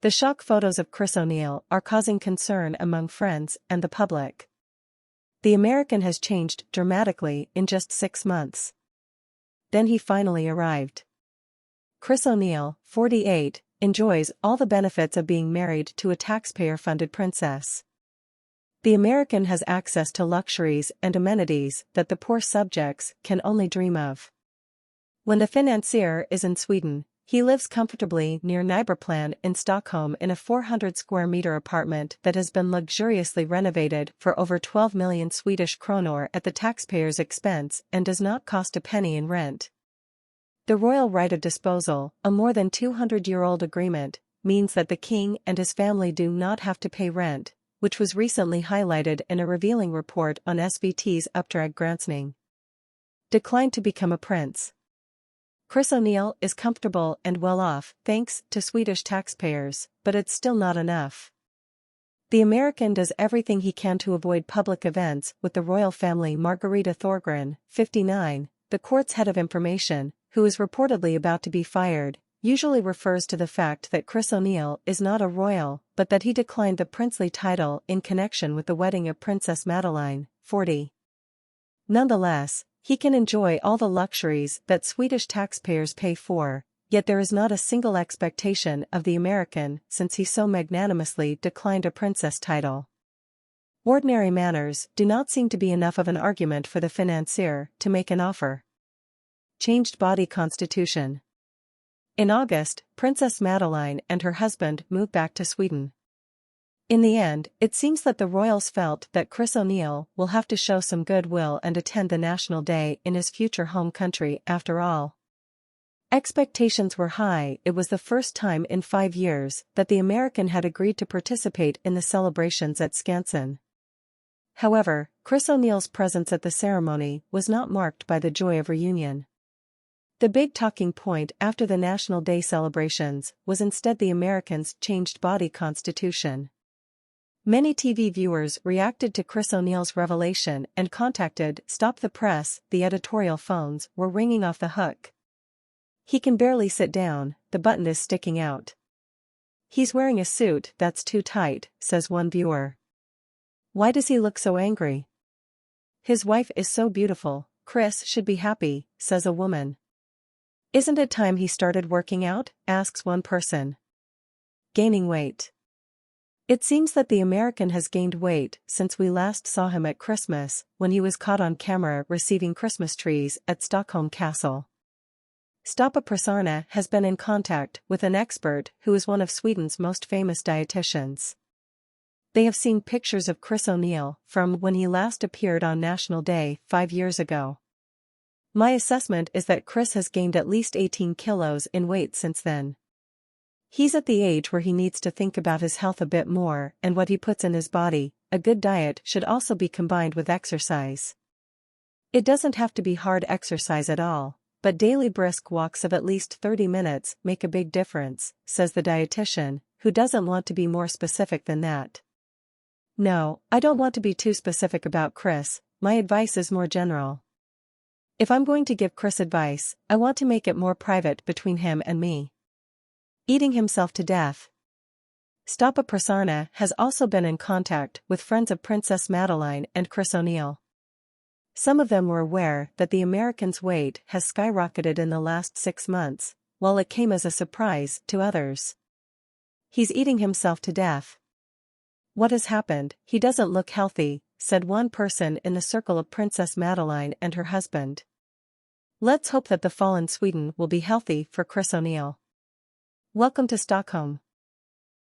The shock photos of Chris O'Neill are causing concern among friends and the public. The American has changed dramatically in just 6 months. Then he finally arrived. Chris O'Neill, 48, enjoys all the benefits of being married to a taxpayer-funded princess. The American has access to luxuries and amenities that the poor subjects can only dream of. When the financier is in Sweden, he lives comfortably near Nybroplan in Stockholm in a 400-square-meter apartment that has been luxuriously renovated for over 12 million Swedish kronor at the taxpayer's expense and does not cost a penny in rent. The royal right of disposal, a more than 200-year-old agreement, means that the king and his family do not have to pay rent, which was recently highlighted in a revealing report on SVT's Uppdrag granskning. Declined to become a prince. Chris O'Neill is comfortable and well off thanks to Swedish taxpayers, but it's still not enough. The American does everything he can to avoid public events with the royal family. Margareta Thorgren, 59, the court's head of information, who is reportedly about to be fired, usually refers to the fact that Chris O'Neill is not a royal, but that he declined the princely title in connection with the wedding of Princess Madeleine, 40. Nonetheless, he can enjoy all the luxuries that Swedish taxpayers pay for, yet there is not a single expectation of the American since he so magnanimously declined a princess title. Ordinary manners do not seem to be enough of an argument for the financier to make an offer. Changed body constitution. In August, Princess Madeleine and her husband moved back to Sweden. In the end, it seems that the royals felt that Chris O'Neill will have to show some goodwill and attend the National Day in his future home country after all. Expectations were high. It was the first time in 5 years that the American had agreed to participate in the celebrations at Skansen. However, Chris O'Neill's presence at the ceremony was not marked by the joy of reunion. The big talking point after the National Day celebrations was instead the American's changed body constitution. Many TV viewers reacted to Chris O'Neill's revelation and contacted Stop the Press. The editorial phones were ringing off the hook. He can barely sit down, the button is sticking out. He's wearing a suit that's too tight, says one viewer. Why does he look so angry? His wife is so beautiful, Chris should be happy, says a woman. Isn't it time he started working out, asks one person. Gaining weight. It seems that the American has gained weight since we last saw him at Christmas, when he was caught on camera receiving Christmas trees at Stockholm Castle. Stoppa Pressarna has been in contact with an expert who is one of Sweden's most famous dietitians. They have seen pictures of Chris O'Neill from when he last appeared on National Day 5 years ago. My assessment is that Chris has gained at least 18 kilos in weight since then. He's at the age where he needs to think about his health a bit more and what he puts in his body. A good diet should also be combined with exercise. It doesn't have to be hard exercise at all, but daily brisk walks of at least 30 minutes make a big difference, says the dietitian, who doesn't want to be more specific than that. No, I don't want to be too specific about Chris, my advice is more general. If I'm going to give Chris advice, I want to make it more private between him and me. Eating himself to death. Stoppa Pressarna has also been in contact with friends of Princess Madeleine and Chris O'Neill. Some of them were aware that the American's weight has skyrocketed in the last 6 months, while it came as a surprise to others. He's eating himself to death. What has happened? He doesn't look healthy, said one person in the circle of Princess Madeleine and her husband. Let's hope that the fall in Sweden will be healthy for Chris O'Neill. Welcome to Stockholm.